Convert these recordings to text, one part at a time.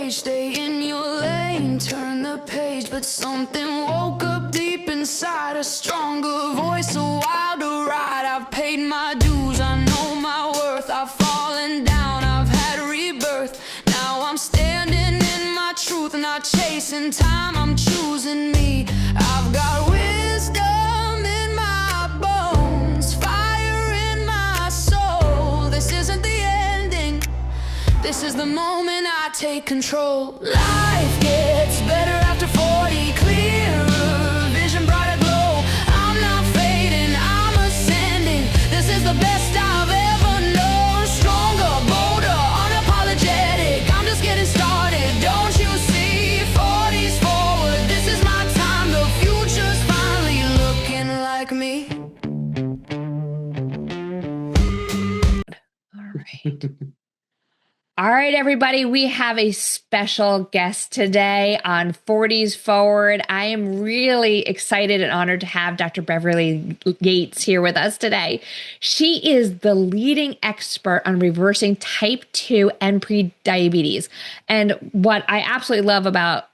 rage, stay in your lane, turn the page, but something woke up deep inside, a stronger voice, a wilder ride. I've paid my dues, I know my worth, I've fallen down, I've had rebirth. Now I'm standing in my truth, not chasing time, I'm choosing me. I've got wisdom in my bones, fire in my soul. This isn't the ending, this is the moment I take control. Life gets better after 40, clearer vision, brighter glow. I'm not fading, I'm ascending. This is the best I've ever known. Stronger, bolder, unapologetic. I'm just getting started, don't you see? 40's forward, this is my time. The future's finally looking like me. All right. All right, everybody, we have a special guest today on 40s Forward. I am really excited and honored to have Dr. Beverly Yates here with us today. She is the leading expert on reversing type 2 and prediabetes. And what I absolutely love about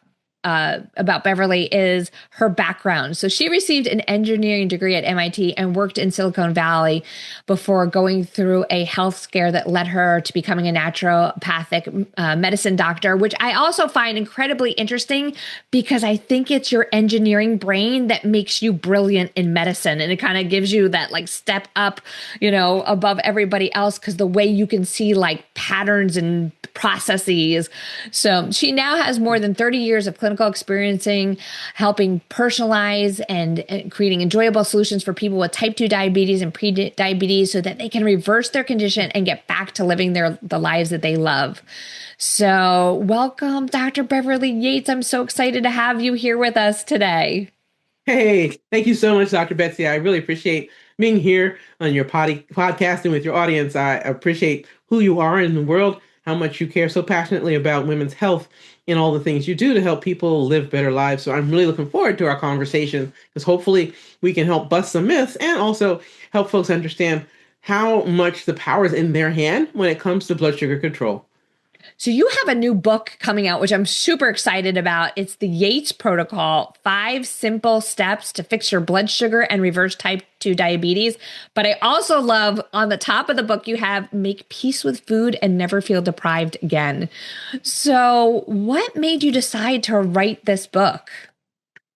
Beverly is her background. So she received an engineering degree at MIT and worked in Silicon Valley before going through a health scare that led her to becoming a naturopathic medicine doctor, which I also find incredibly interesting because I think it's your engineering brain that makes you brilliant in medicine. And it kind of gives you that like step up, above everybody else because the way you can see like patterns and processes. So she now has more than 30 years of clinical experiencing, helping personalize and creating enjoyable solutions for people with type 2 diabetes and pre-diabetes so that they can reverse their condition and get back to living the lives that they love. So welcome, Dr. Beverly Yates. I'm so excited to have you here with us today. Hey, thank you so much, Dr. Betsy. I really appreciate being here on your podcast and with your audience. I appreciate who you are in the world, how much you care so passionately about women's health and all the things you do to help people live better lives. So I'm really looking forward to our conversation because hopefully we can help bust some myths and also help folks understand how much the power is in their hand when it comes to blood sugar control. So you have a new book coming out, which I'm super excited about. It's the Yates Protocol, 5 simple steps to fix your blood sugar and reverse type 2 diabetes. But I also love on the top of the book, you have make peace with food and never feel deprived again. So what made you decide to write this book?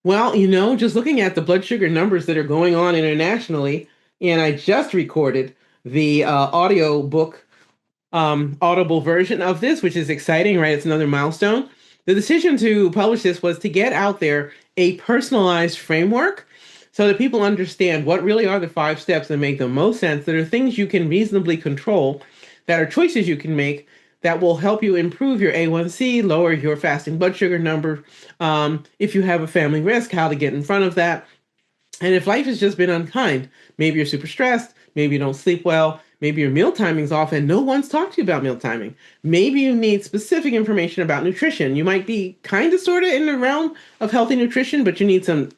Well, just looking at the blood sugar numbers that are going on internationally, and I just recorded the audio book audible version of this, which is exciting, right? It's another milestone. The decision to publish this was to get out there a personalized framework so that people understand what really are the 5 steps that make the most sense, that are things you can reasonably control, that are choices you can make that will help you improve your A1C, lower your fasting blood sugar number. If you have a family risk, how to get in front of that. And if life has just been unkind, maybe you're super stressed, maybe you don't sleep well, maybe your meal timing's off and no one's talked to you about meal timing. Maybe you need specific information about nutrition. You might be kind of sort of in the realm of healthy nutrition, but you need some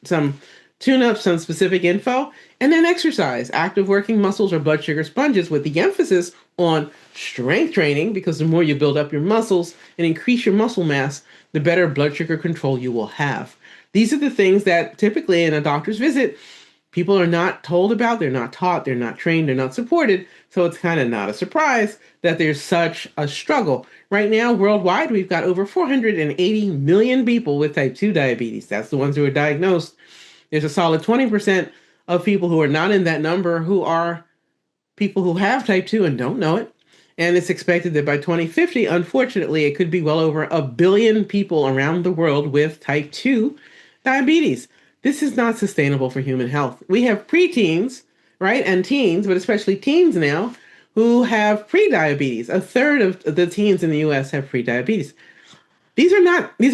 tune-up, some specific info. And then exercise, active working muscles or blood sugar sponges with the emphasis on strength training, because the more you build up your muscles and increase your muscle mass, the better blood sugar control you will have. These are the things that typically in a doctor's visit, people are not told about, they're not taught, they're not trained, they're not supported. So it's kind of not a surprise that there's such a struggle. Right now, worldwide, we've got over 480 million people with type 2 diabetes. That's the ones who are diagnosed. There's a solid 20% of people who are not in that number who are people who have type 2 and don't know it. And it's expected that by 2050, unfortunately, it could be well over 1 billion people around the world with type 2 diabetes. This is not sustainable for human health. We have preteens, right, and teens, but especially teens now, who have prediabetes. 1/3 of the teens in the U.S. have prediabetes. These are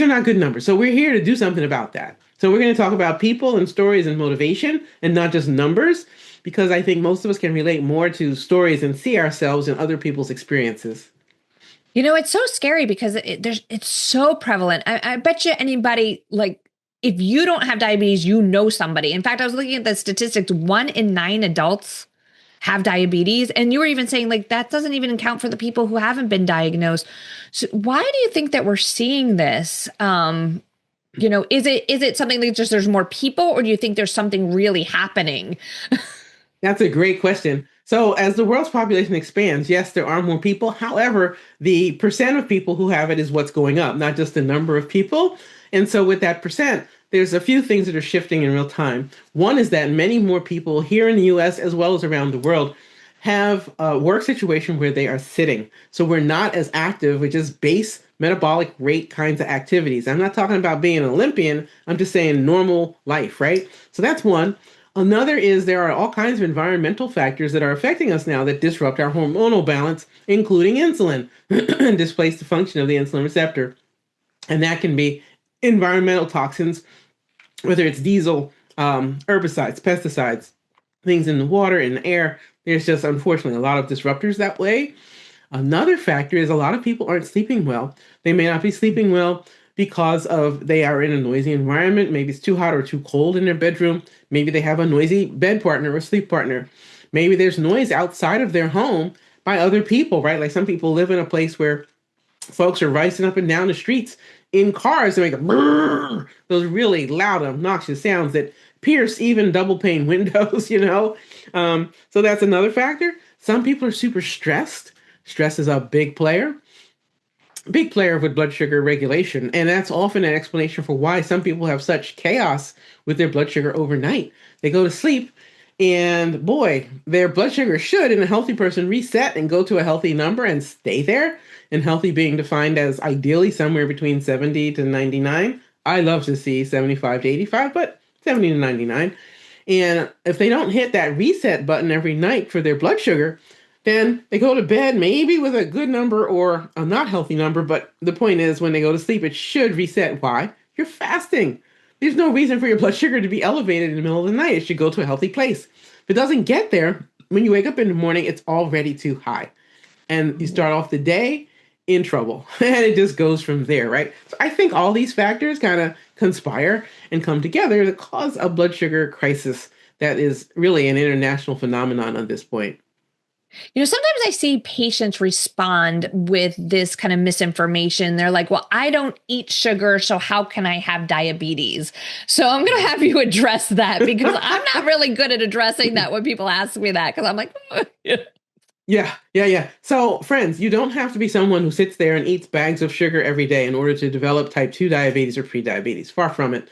not good numbers. So we're here to do something about that. So we're going to talk about people and stories and motivation and not just numbers, because I think most of us can relate more to stories and see ourselves in other people's experiences. It's so scary because it's so prevalent. I bet you anybody, like, if you don't have diabetes, you know somebody. In fact, I was looking at the statistics, 1 in 9 adults have diabetes. And you were even saying like that doesn't even account for the people who haven't been diagnosed. So why do you think that we're seeing this? Is it something that just there's more people, or do you think there's something really happening? That's a great question. So, as the world's population expands, yes, there are more people. However, the percent of people who have it is what's going up, not just the number of people. And so, with that percent, there's a few things that are shifting in real time. One is that many more people here in the US, as well as around the world, have a work situation where they are sitting. So, we're not as active, which is base metabolic rate kinds of activities. I'm not talking about being an Olympian, I'm just saying normal life, right? So, that's one. Another is there are all kinds of environmental factors that are affecting us now that disrupt our hormonal balance, including insulin, and displace the function of the insulin receptor. And that can be environmental toxins, whether it's diesel, herbicides, pesticides, things in the water, in the air. There's just, unfortunately, a lot of disruptors that way. Another factor is a lot of people aren't sleeping well. They may not be sleeping well because of they are in a noisy environment. Maybe it's too hot or too cold in their bedroom. Maybe they have a noisy bed partner or sleep partner. Maybe there's noise outside of their home by other people, right? Like some people live in a place where folks are racing up and down the streets in cars and make a brrr, those really loud, obnoxious sounds that pierce even double pane windows, So that's another factor. Some people are super stressed. Stress is a big player with blood sugar regulation. And that's often an explanation for why some people have such chaos with their blood sugar overnight. They go to sleep and boy, their blood sugar should, in a healthy person, reset and go to a healthy number and stay there. And healthy being defined as ideally somewhere between 70 to 99. I love to see 75 to 85, but 70 to 99. And if they don't hit that reset button every night for their blood sugar, then they go to bed maybe with a good number or a not healthy number. But the point is, when they go to sleep, it should reset. Why? You're fasting. There's no reason for your blood sugar to be elevated in the middle of the night. It should go to a healthy place. If it doesn't get there, when you wake up in the morning, it's already too high. And you start off the day in trouble. And it just goes from there, right? So I think all these factors kind of conspire and come together to cause a blood sugar crisis that is really an international phenomenon at this point. Sometimes I see patients respond with this kind of misinformation. They're like, well, I don't eat sugar, so how can I have diabetes? So I'm going to have you address that because I'm not really good at addressing that when people ask me that, because I'm like, Yeah. So friends, you don't have to be someone who sits there and eats bags of sugar every day in order to develop type 2 diabetes or prediabetes. Far from it.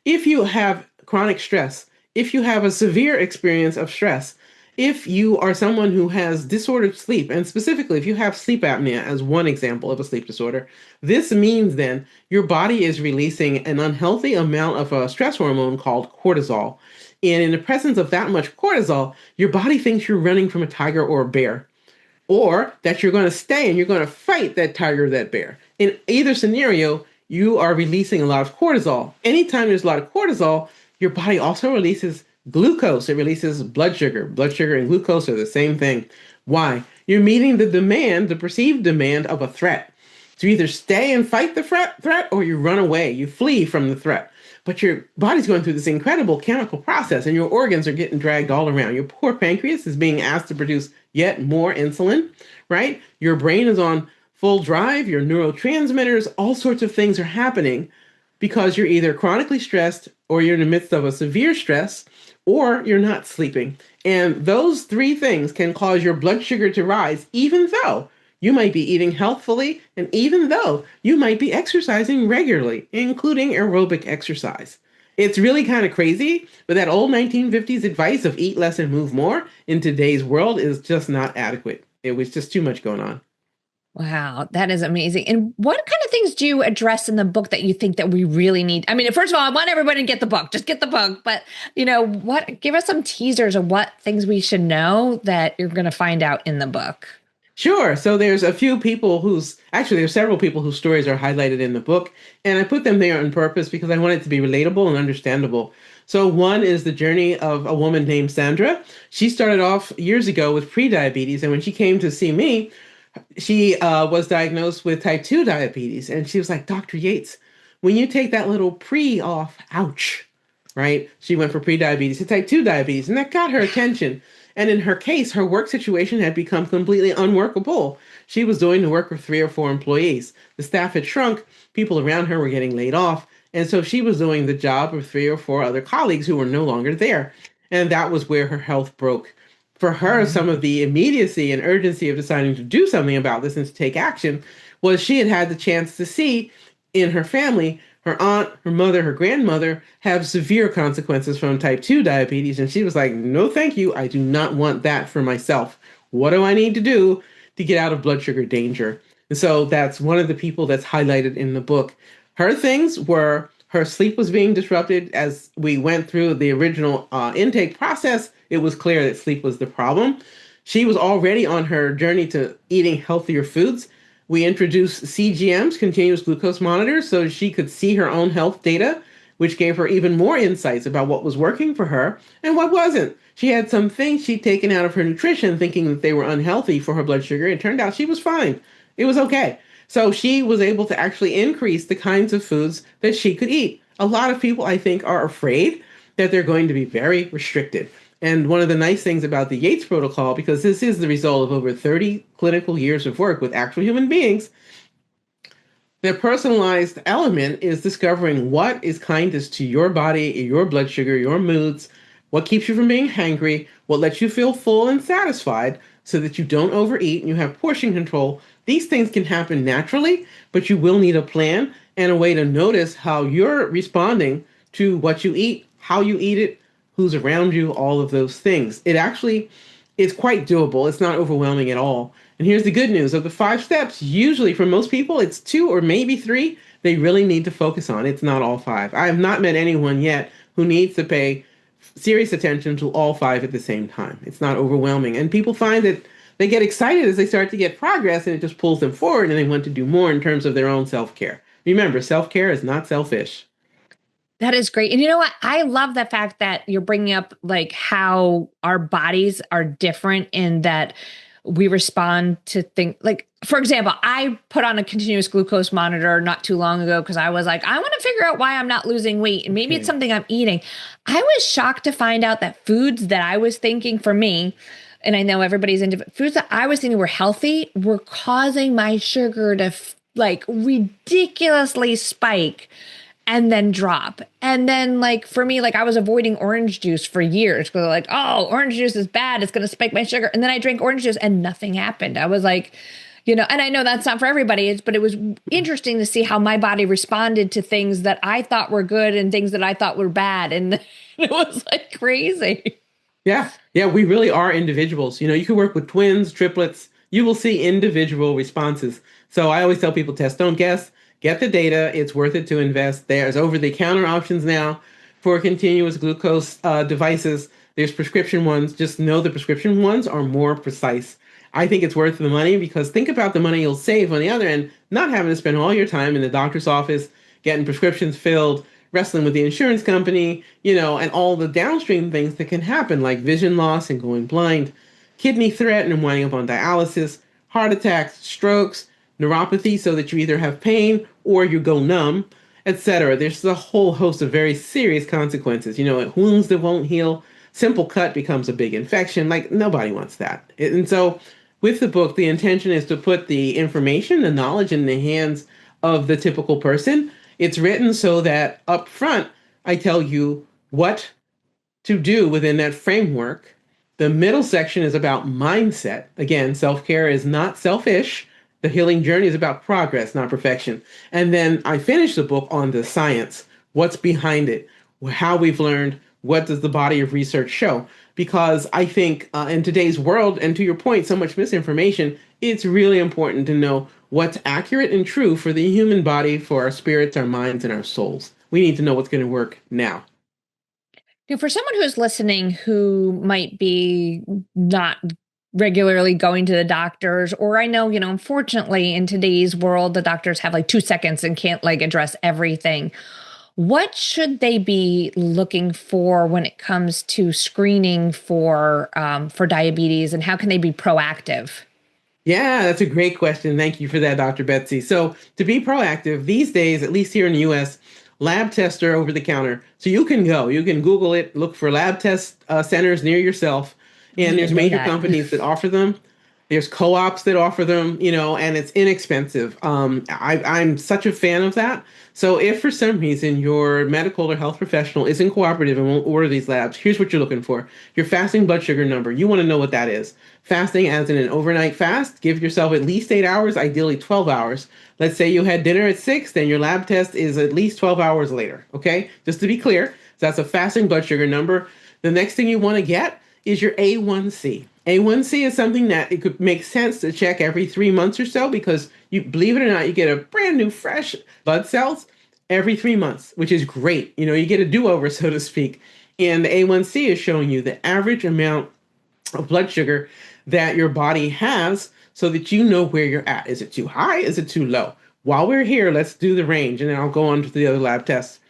If you have chronic stress, if you have a severe experience of stress, if you are someone who has disordered sleep, and specifically if you have sleep apnea as one example of a sleep disorder, this means then your body is releasing an unhealthy amount of a stress hormone called cortisol. And in the presence of that much cortisol, your body thinks you're running from a tiger or a bear, or that you're going to stay and you're going to fight that tiger or that bear. In either scenario, you are releasing a lot of cortisol. Anytime there's a lot of cortisol, your body also releases glucose. It releases blood sugar. Blood sugar and glucose are the same thing. Why? You're meeting the demand, the perceived demand of a threat. So you either stay and fight the threat, or you run away, you flee from the threat. But your body's going through this incredible chemical process and your organs are getting dragged all around. Your poor pancreas is being asked to produce yet more insulin, right? Your brain is on full drive, your neurotransmitters, all sorts of things are happening because you're either chronically stressed or you're in the midst of a severe stress or you're not sleeping. And those three things can cause your blood sugar to rise, even though you might be eating healthfully and even though you might be exercising regularly, including aerobic exercise. It's really kind of crazy, but that old 1950s advice of eat less and move more in today's world is just not adequate. It was just too much going on. Wow, that is amazing. And what kind of things do you address in the book that you think that we really need? I mean, first of all, I want everybody to get the book. Just get the book. But, give us some teasers of what things we should know that you're going to find out in the book. Sure. So there's several people whose stories are highlighted in the book. And I put them there on purpose because I want it to be relatable and understandable. So one is the journey of a woman named Sandra. She started off years ago with prediabetes. And when she came to see me, she was diagnosed with type 2 diabetes. And she was like, Dr. Yates, when you take that little pre off, ouch, right? She went from prediabetes to type 2 diabetes. And that got her attention. And in her case, her work situation had become completely unworkable. She was doing the work of 3 or 4 employees. The staff had shrunk, people around her were getting laid off, and so she was doing the job of 3 or 4 other colleagues who were no longer there. And that was where her health broke. For her, some of the immediacy and urgency of deciding to do something about this and to take action was she had had the chance to see in her family her aunt, her mother, her grandmother have severe consequences from type 2 diabetes. And she was like, no, thank you. I do not want that for myself. What do I need to do to get out of blood sugar danger? And so that's one of the people that's highlighted in the book. Her things were her sleep was being disrupted. As we went through the original intake process, it was clear that sleep was the problem. She was already on her journey to eating healthier foods. We introduced CGMs, continuous glucose monitors, so she could see her own health data, which gave her even more insights about what was working for her and what wasn't. She had some things she'd taken out of her nutrition thinking that they were unhealthy for her blood sugar. It turned out she was fine. It was okay. So she was able to actually increase the kinds of foods that she could eat. A lot of people, I think, are afraid that they're going to be very restricted. And one of the nice things about the Yates protocol, because this is the result of over 30 clinical years of work with actual human beings, the personalized element is discovering what is kindest to your body, your blood sugar, your moods, what keeps you from being hangry, what lets you feel full and satisfied so that you don't overeat and you have portion control. These things can happen naturally, but you will need a plan and a way to notice how you're responding to what you eat, how you eat it, who's around you, all of those things. It actually is quite doable. It's not overwhelming at all. And here's the good news. Of the 5 steps, usually for most people, it's 2 or maybe 3 they really need to focus on. It's not all 5. I have not met anyone yet who needs to pay serious attention to all 5 at the same time. It's not overwhelming. And people find that they get excited as they start to get progress and it just pulls them forward and they want to do more in terms of their own self-care. Remember, self-care is not selfish. That is great. And you know what? I love the fact that you're bringing up like how our bodies are different in that we respond to things like, for example, I put on a continuous glucose monitor not too long ago because I was like, I want to figure out why I'm not losing weight. And maybe it's something I'm eating. I was shocked to find out that foods that I was thinking for me, and I know everybody's into foods that I was thinking were healthy, were causing my sugar to like ridiculously spike and then drop. And then like for me, like I was avoiding orange juice for years because like, oh, orange juice is bad. It's going to spike my sugar. And then I drank orange juice and nothing happened. I was like, you know, and I know that's not for everybody, but it was interesting to see how my body responded to things that I thought were good and things that I thought were bad. And it was like crazy. Yeah. Yeah. We really are individuals. You know, you can work with twins, triplets. You will see individual responses. So I always tell people, test, don't guess. Get the data. It's worth it to invest. There's over-the-counter options now for continuous glucose devices. There's prescription ones. Just know the prescription ones are more precise. I think it's worth the money because think about the money you'll save on the other end, not having to spend all your time in the doctor's office, getting prescriptions filled, wrestling with the insurance company, you know, and all the downstream things that can happen like vision loss and going blind, kidney threat and winding up on dialysis, heart attacks, strokes, neuropathy, so that you either have pain or you go numb, etc. There's a whole host of very serious consequences. You know, wounds that won't heal, simple cut becomes a big infection. Like nobody wants that. And so with the book, the intention is to put the information, the knowledge in the hands of the typical person. It's written so that up front, I tell you what to do within that framework. The middle section is about mindset. Again, self-care is not selfish. The healing journey is about progress, not perfection. And then I finish the book on the science, what's behind it, how we've learned, what does the body of research show? Because I think in today's world, and to your point, so much misinformation, it's really important to know what's accurate and true for the human body, for our spirits, our minds, and our souls. We need to know what's going to work now. Now, for someone who's listening who might be not regularly going to the doctors, or I know, you know, unfortunately in today's world, the doctors have like 2 seconds and can't like address everything. What should they be looking for when it comes to screening for diabetes, and how can they be proactive? Yeah, that's a great question. Thank you for that, Dr. Betsy. So to be proactive these days, at least here in the US, lab tests are over the counter. So you can go, you can Google it, look for lab test centers near yourself. And I there's didn't know major that. companies that offer them. There's co-ops that offer them, and it's inexpensive. I'm such a fan of that. So if for some reason your medical or health professional isn't cooperative and won't order these labs, here's what you're looking for. Your fasting blood sugar number. You want to know what that is. Fasting as in an overnight fast. Give yourself at least 8 hours, ideally 12 hours. Let's say you had dinner at 6, then your lab test is at least 12 hours later. Okay? Just to be clear, so that's a fasting blood sugar number. The next thing you want to get is your A1C. A1C is something that it could make sense to check every 3 months or so because you believe it or not, you get a brand new fresh blood cells every 3 months, which is great. You get a do-over, so to speak. And the A1C is showing you the average amount of blood sugar that your body has so that you know where you're at. Is it too high? Is it too low? While we're here, let's do the range and then I'll go on to the other lab tests.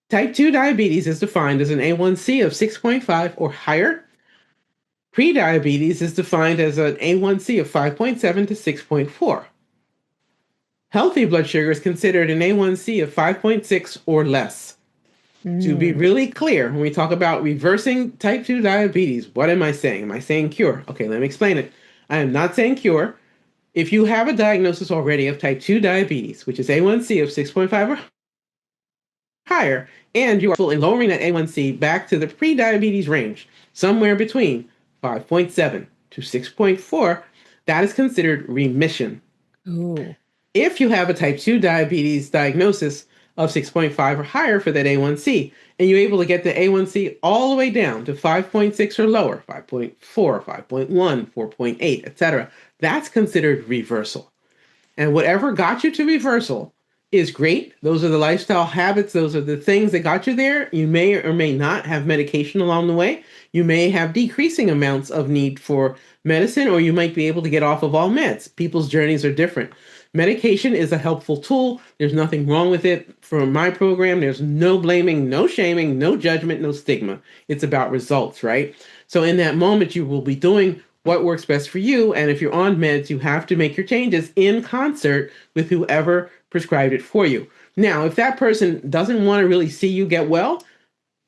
Type 2 diabetes is defined as an A1C of 6.5 or higher. Prediabetes is defined as an A1C of 5.7 to 6.4. Healthy blood sugar is considered an A1C of 5.6 or less. To be really clear, when we talk about reversing type 2 diabetes, what am I saying? Am I saying cure? Okay, let me explain it. I am not saying cure. If you have a diagnosis already of type 2 diabetes, which is A1C of 6.5 or higher, and you are fully lowering that A1C back to the pre-diabetes range, somewhere between 5.7 to 6.4, that is considered remission. Ooh. If you have a type 2 diabetes diagnosis of 6.5 or higher for that A1C, and you're able to get the A1C all the way down to 5.6 or lower, 5.4, 5.1, 4.8, etc., that's considered reversal. And whatever got you to reversal is great. Those are the lifestyle habits. Those are the things that got you there. You may or may not have medication along the way. You may have decreasing amounts of need for medicine, or you might be able to get off of all meds. People's journeys are different. Medication is a helpful tool. There's nothing wrong with it. For my program, there's no blaming, no shaming, no judgment, no stigma. It's about results, right? So in that moment, you will be doing what works best for you. And if you're on meds, you have to make your changes in concert with whoever prescribed it for you. Now, if that person doesn't want to really see you get well,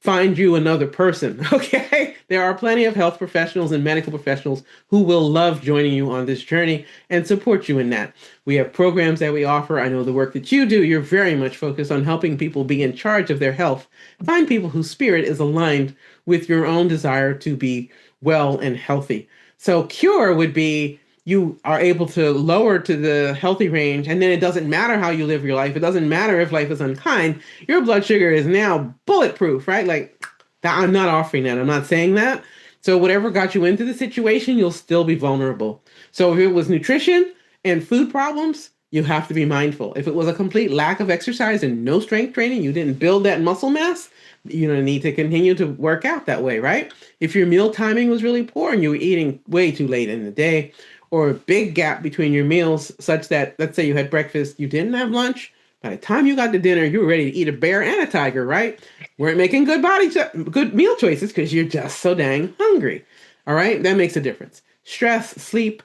find you another person, okay? There are plenty of health professionals and medical professionals who will love joining you on this journey and support you in that. We have programs that we offer. I know the work that you do, you're very much focused on helping people be in charge of their health. Find people whose spirit is aligned with your own desire to be well and healthy. So cure would be you are able to lower to the healthy range, and then it doesn't matter how you live your life. It doesn't matter if life is unkind. Your blood sugar is now bulletproof, right? Like, I'm not offering that. I'm not saying that. So whatever got you into the situation, you'll still be vulnerable. So if it was nutrition and food problems, you have to be mindful. If it was a complete lack of exercise and no strength training, you didn't build that muscle mass, you don't need to continue to work out that way, right? If your meal timing was really poor and you were eating way too late in the day, or a big gap between your meals such that, let's say you had breakfast, you didn't have lunch, by the time you got to dinner, you were ready to eat a bear and a tiger, right? Weren't making good meal choices because you're just so dang hungry. All right, that makes a difference. Stress, sleep,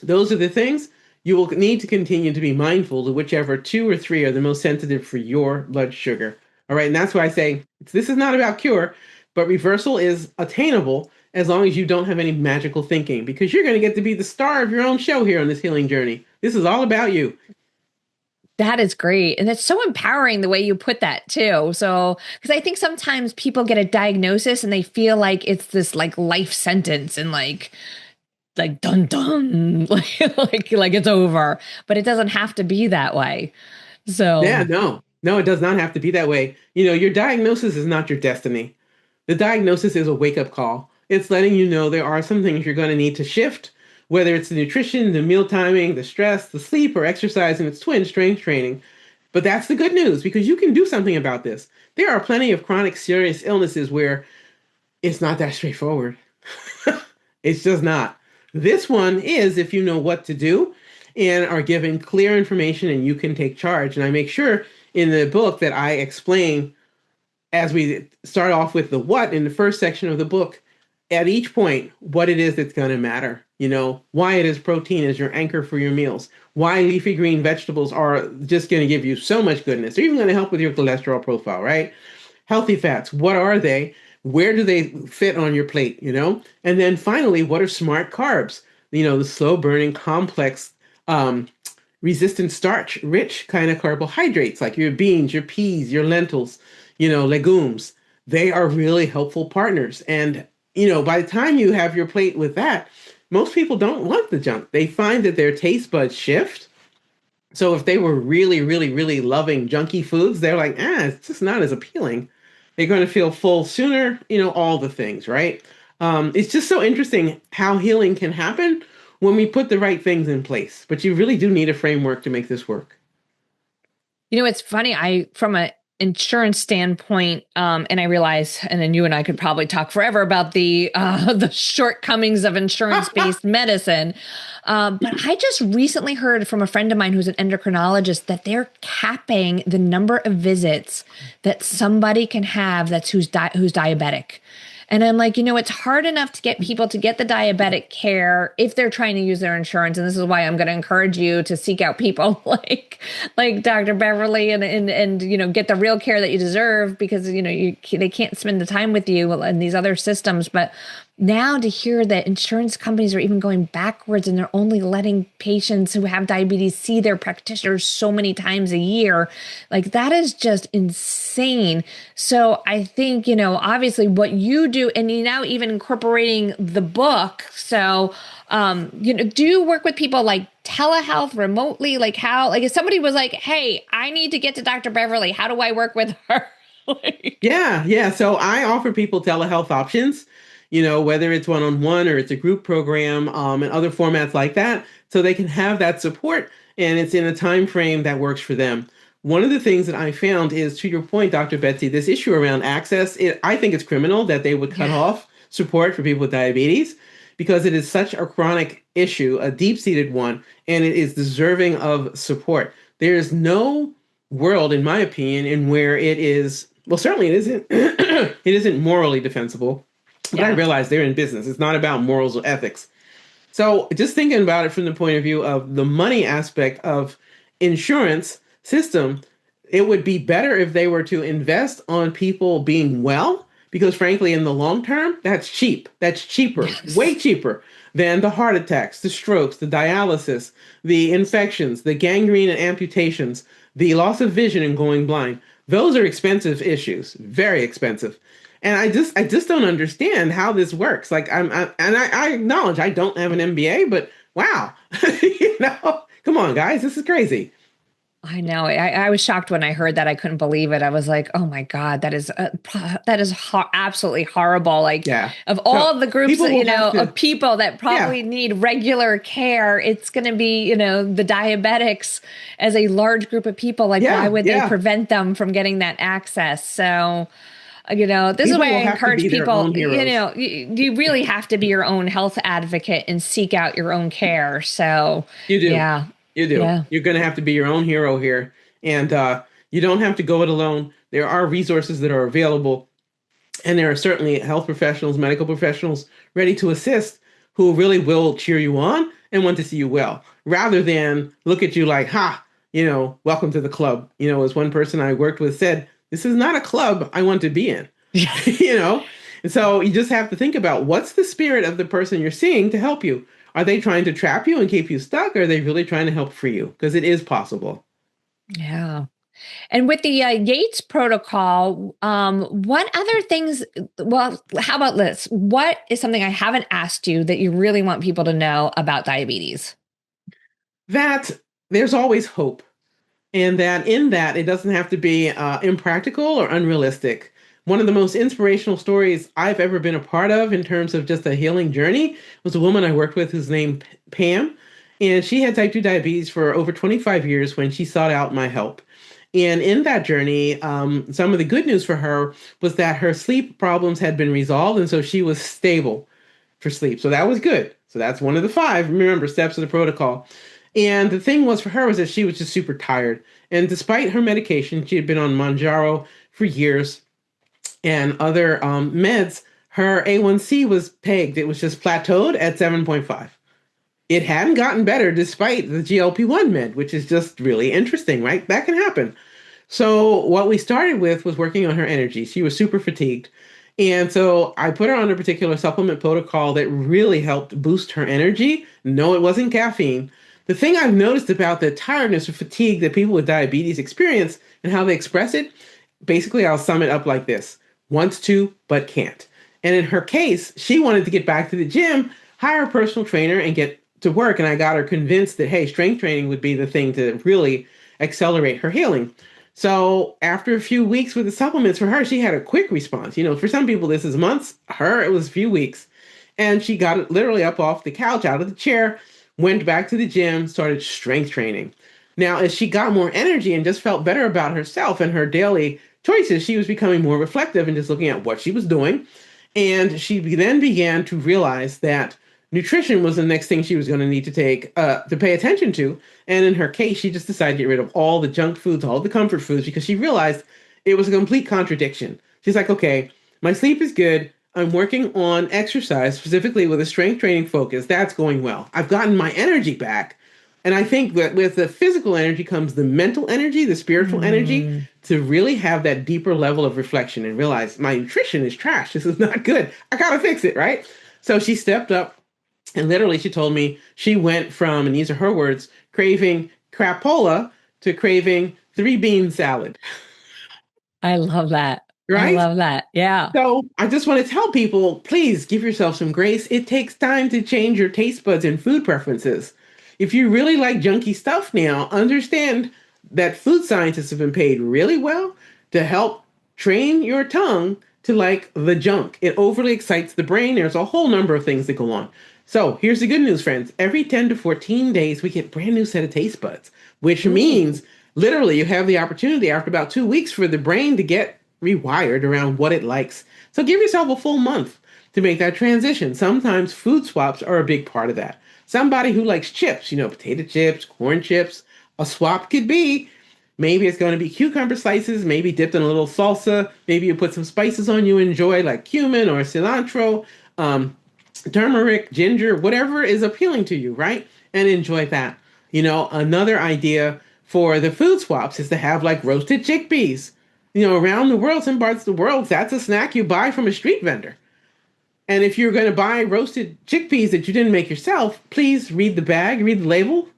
those are the things you will need to continue to be mindful to whichever 2 or 3 are the most sensitive for your blood sugar. All right, and that's why I say this is not about cure, but reversal is attainable as long as you don't have any magical thinking, because you're going to get to be the star of your own show here on this healing journey. This is all about you. That is great. And that's so empowering the way you put that too. So, because I think sometimes people get a diagnosis and they feel like it's this like life sentence and like dun dun, like it's over, but it doesn't have to be that way. Yeah, So, no, it does not have to be that way. Your diagnosis is not your destiny. The diagnosis is a wake-up call. It's letting you know there are some things you're going to need to shift, whether it's the nutrition, the meal timing, the stress, the sleep, or exercise, and its twin, strength training. But that's the good news, because you can do something about this. There are plenty of chronic serious illnesses where it's not that straightforward. It's just not. This one is if you know what to do and are given clear information and you can take charge. And I make sure in the book that I explain, as we start off with the what in the first section of the book, at each point, what it is that's going to matter. Why it is protein is your anchor for your meals, why leafy green vegetables are just going to give you so much goodness. They're even going to help with your cholesterol profile, right? Healthy fats, what are they? Where do they fit on your plate, And then finally, what are smart carbs? The slow burning, complex, um, resistant starch, rich kind of carbohydrates like your beans, your peas, your lentils, legumes. They are really helpful partners. And, by the time you have your plate with that, most people don't want the junk. They find that their taste buds shift. So if they were really, really, really loving junky foods, they're like, it's just not as appealing. They're going to feel full sooner, all the things, right? It's just so interesting how healing can happen when we put the right things in place. But you really do need a framework to make this work. It's funny. From an insurance standpoint, and I realize, and then you and I could probably talk forever about the shortcomings of insurance-based medicine. But I just recently heard from a friend of mine who's an endocrinologist that they're capping the number of visits that somebody can have who's diabetic. And I'm like, it's hard enough to get people to get the diabetic care if they're trying to use their insurance. And this is why I'm going to encourage you to seek out people like Dr. Beverly and get the real care that you deserve, because, they can't spend the time with you in these other systems. But now to hear that insurance companies are even going backwards and they're only letting patients who have diabetes see their practitioners so many times a year, like that is just insane. So I think, obviously what you do, and you now even incorporating the book. So, do you work with people like telehealth remotely? Like if somebody was like, hey, I need to get to Dr. Beverly, how do I work with her? Yeah. So I offer people telehealth options, whether it's one-on-one or it's a group program, and other formats like that, so they can have that support and it's in a time frame that works for them. One of the things that I found is, to your point, Dr. Betsy, this issue around access, I think it's criminal that they would cut off support for people with diabetes, because it is such a chronic issue, a deep-seated one, and it is deserving of support. There is no world, in my opinion, in where it is, well, certainly it isn't, it isn't morally defensible. But I realize they're in business. It's not about morals or ethics. So just thinking about it from the point of view of the money aspect of insurance system, it would be better if they were to invest on people being well, because frankly, in the long term, that's cheap. That's cheaper, way cheaper than the heart attacks, the strokes, the dialysis, the infections, the gangrene and amputations, the loss of vision and going blind. Those are expensive issues, very expensive. And I just don't understand how this works. Like I acknowledge I don't have an MBA, but wow, come on, guys, this is crazy. I know. I was shocked when I heard that. I couldn't believe it. I was like, "Oh my God, that is absolutely horrible!" Like, of all of the groups, of people that probably need regular care, it's going to be, the diabetics as a large group of people. Like, why would they prevent them from getting that access? So. This is why I encourage people, you really have to be your own health advocate and seek out your own care. So you do. Yeah. You do. Yeah. You're going to have to be your own hero here. And you don't have to go it alone. There are resources that are available. And there are certainly health professionals, medical professionals ready to assist, who really will cheer you on and want to see you well, rather than look at you like, welcome to the club. As one person I worked with said, this is not a club I want to be in, And so you just have to think about, what's the spirit of the person you're seeing to help you? Are they trying to trap you and keep you stuck? Or are they really trying to help free you? Because it is possible. Yeah. And with the Yates protocol, what other things, well, how about this? What is something I haven't asked you that you really want people to know about diabetes? That there's always hope. And that in that, it doesn't have to be impractical or unrealistic. One of the most inspirational stories I've ever been a part of in terms of just a healing journey was a woman I worked with who's named Pam. And she had type 2 diabetes for over 25 years when she sought out my help. And in that journey, some of the good news for her was that her sleep problems had been resolved. And so she was stable for sleep. So that was good. So that's one of the 5, remember, steps of the protocol. And the thing was for her was that she was just super tired. And despite her medication, she had been on Mounjaro for years and other meds, her A1C was pegged. It was just plateaued at 7.5. It hadn't gotten better despite the GLP-1 med, which is just really interesting, right? That can happen. So what we started with was working on her energy. She was super fatigued. And so I put her on a particular supplement protocol that really helped boost her energy. No, it wasn't caffeine. The thing I've noticed about the tiredness or fatigue that people with diabetes experience and how they express it, basically, I'll sum it up like this: wants to, but can't. And in her case, she wanted to get back to the gym, hire a personal trainer, and get to work. And I got her convinced that, hey, strength training would be the thing to really accelerate her healing. So after a few weeks with the supplements for her, she had a quick response. For some people, this is months. Her, it was a few weeks. And she got it literally up off the couch, out of the chair, went back to the gym, started strength training. Now, as she got more energy and just felt better about herself and her daily choices, she was becoming more reflective and just looking at what she was doing. And she then began to realize that nutrition was the next thing she was going to need to pay attention to. And in her case, she just decided to get rid of all the junk foods, all the comfort foods, because she realized it was a complete contradiction. She's like, okay, my sleep is good. I'm working on exercise, specifically with a strength training focus. That's going well. I've gotten my energy back. And I think that with the physical energy comes the mental energy, the spiritual energy, to really have that deeper level of reflection and realize my nutrition is trash. This is not good. I got to fix it, right? So she stepped up and literally she told me she went from, and these are her words, craving crapola to craving three bean salad. I love that. I Right? love that. Yeah. So I just want to tell people, please give yourself some grace. It takes time to change your taste buds and food preferences. If you really like junky stuff now, understand that food scientists have been paid really well to help train your tongue to like the junk. It overly excites the brain. There's a whole number of things that go on. So here's the good news, friends. Every 10 to 14 days, we get brand new set of taste buds, which means literally you have the opportunity after about 2 weeks for the brain to get rewired around what it likes. So give yourself a full month to make that transition. Sometimes food swaps are a big part of that. Somebody who likes chips, potato chips, corn chips, a swap could be maybe it's going to be cucumber slices, maybe dipped in a little salsa. Maybe you put some spices on you enjoy, like cumin or cilantro, turmeric, ginger, whatever is appealing to you, right? And enjoy that. Another idea for the food swaps is to have like roasted chickpeas. Around the world, some parts of the world, that's a snack you buy from a street vendor. And if you're going to buy roasted chickpeas that you didn't make yourself, please read the bag, read the label.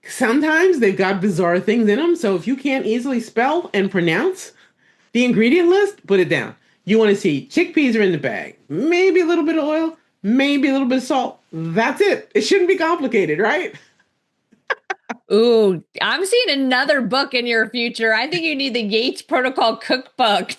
Sometimes they've got bizarre things in them. So if you can't easily spell and pronounce the ingredient list, put it down. You want to see chickpeas are in the bag, maybe a little bit of oil, maybe a little bit of salt. That's it. It shouldn't be complicated, right? Ooh, I'm seeing another book in your future. I think you need the Yates Protocol cookbook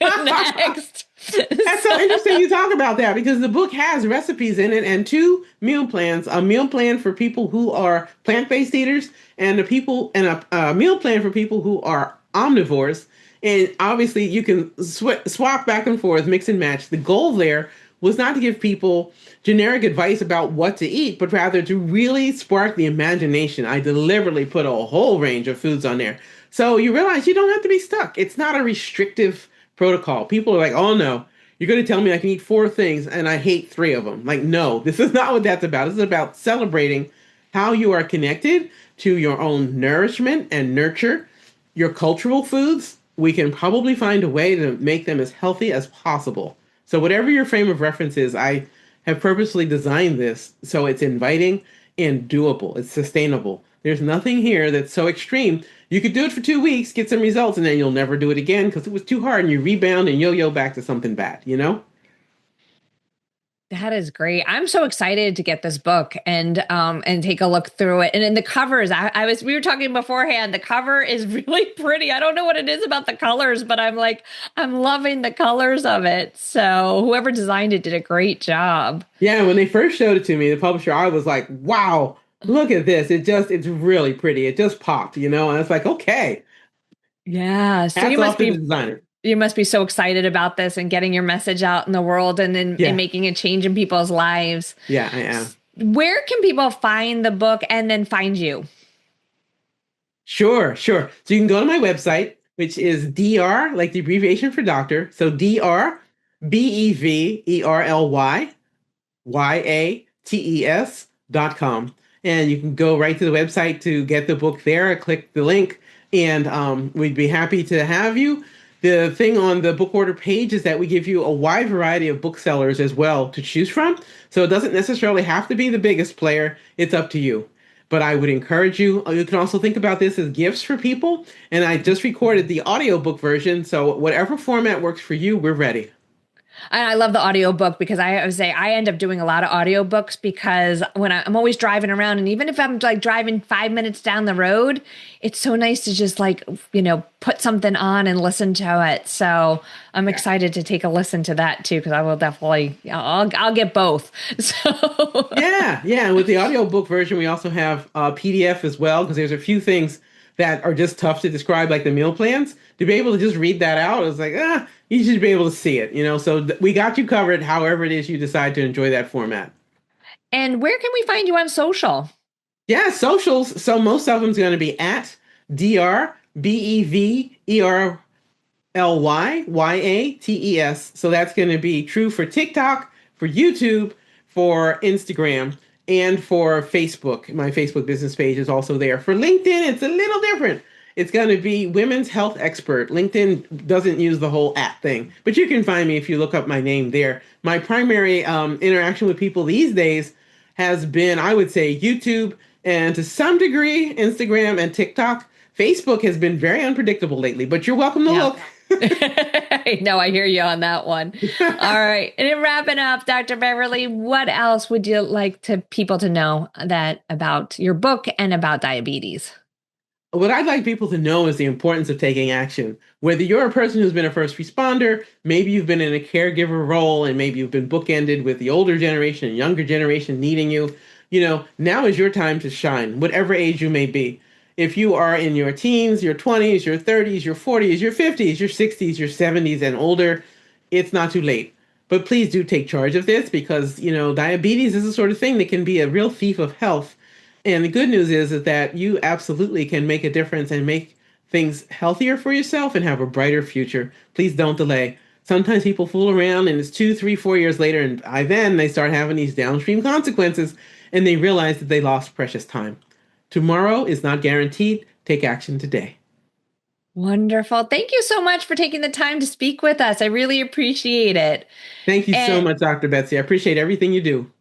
next. That's so interesting you talk about that because the book has recipes in it and two meal plans: a meal plan for people who are plant-based eaters and a meal plan for people who are omnivores. And obviously, you can swap back and forth, mix and match. The goal there was not to give people generic advice about what to eat, but rather to really spark the imagination. I deliberately put a whole range of foods on there. So you realize you don't have to be stuck. It's not a restrictive protocol. People are like, oh no, you're going to tell me I can eat 4 things and I hate 3 of them. Like, no, this is not what that's about. This is about celebrating how you are connected to your own nourishment and nurture. Your cultural foods, we can probably find a way to make them as healthy as possible. So whatever your frame of reference is, I have purposely designed this so it's inviting and doable. It's sustainable. There's nothing here that's so extreme. You could do it for 2 weeks, get some results, and then you'll never do it again because it was too hard and you rebound and yo-yo back to something bad. That is great. I'm so excited to get this book and take a look through it. And in the covers, we were talking beforehand. The cover is really pretty. I don't know what it is about the colors, but I'm loving the colors of it. So whoever designed it did a great job. Yeah, when they first showed it to me, the publisher, I was like, wow, look at this. It's really pretty. It just popped, and it's like, okay. Yeah. So Hats off to the designer. You must be so excited about this and getting your message out in the world and making a change in people's lives. Yeah, I am. Where can people find the book and then find you? Sure. So you can go to my website, which is DR, like the abbreviation for doctor. So DRBeverlyYates.com. And you can go right to the website to get the book there. Click the link and we'd be happy to have you. The thing on the book order page is that we give you a wide variety of booksellers as well to choose from. So it doesn't necessarily have to be the biggest player. It's up to you. But I would encourage you. You can also think about this as gifts for people. And I just recorded the audiobook version. So whatever format works for you, we're ready. And I love the audiobook because I would say I end up doing a lot of audiobooks because when I'm always driving around, and even if I'm like driving 5 minutes down the road, it's so nice to just like, put something on and listen to it. So I'm excited to take a listen to that too, because I will definitely, I'll get both. So Yeah. With the audiobook version, we also have PDF as well, because there's a few things that are just tough to describe, like the meal plans. To be able to just read that out, it's like, you should be able to see it, So we got you covered however it is you decide to enjoy that format. And where can we find you on social? Yeah, socials. So most of them's going to be at DrBeverlyYates. So that's going to be true for TikTok, for YouTube, for Instagram, and for Facebook. My Facebook business page is also there. For LinkedIn, it's a little different. It's going to be Women's Health Expert. LinkedIn doesn't use the whole @ thing, but you can find me if you look up my name there. My primary interaction with people these days has been, I would say, YouTube, and to some degree, Instagram and TikTok. Facebook has been very unpredictable lately, but you're welcome to look. No, I hear you on that one. All right. And in wrapping up, Dr. Beverly, what else would you like people to know about your book and about diabetes? What I'd like people to know is the importance of taking action. Whether you're a person who's been a first responder, maybe you've been in a caregiver role, and maybe you've been bookended with the older generation and younger generation needing you, now is your time to shine, whatever age you may be. If you are in your teens, your 20s, your 30s, your 40s, your 50s, your 60s, your 70s, and older, it's not too late. But please do take charge of this, because, diabetes is the sort of thing that can be a real thief of health. And the good news is that you absolutely can make a difference and make things healthier for yourself and have a brighter future. Please don't delay. Sometimes people fool around and it's 2, 3, 4 years later, and by then they start having these downstream consequences and they realize that they lost precious time. Tomorrow is not guaranteed. Take action today. Wonderful. Thank you so much for taking the time to speak with us. I really appreciate it. Thank you so much, Dr. Betsy. I appreciate everything you do.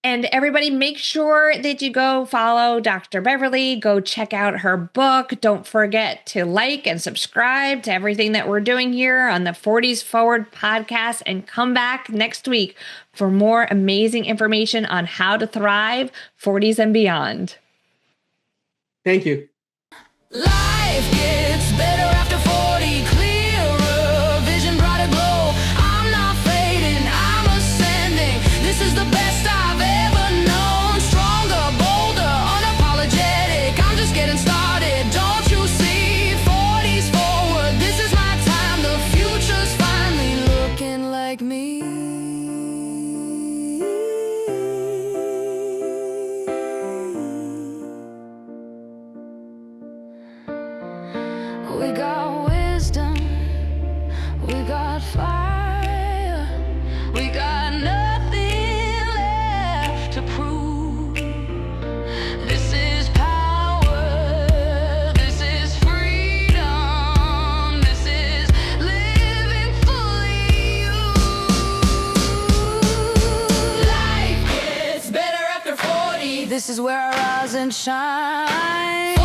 And everybody, make sure that you go follow Dr. Beverly. Go check out her book. Don't forget to like and subscribe to everything that we're doing here on the 40s Forward podcast, and come back next week for more amazing information on how to thrive 40s and beyond. Thank you. Life gets better after 40, clearer vision, brighter glow. I'm not fading, I'm ascending. This is the best I've ever known. Stronger, bolder, unapologetic. I'm just getting started, don't you see? 40s forward, this is my time. The future's finally looking like me. We got wisdom, we got fire, we got nothing left to prove. This is power, this is freedom, this is living fully you. Life gets better after 40, this is where I rise and shine.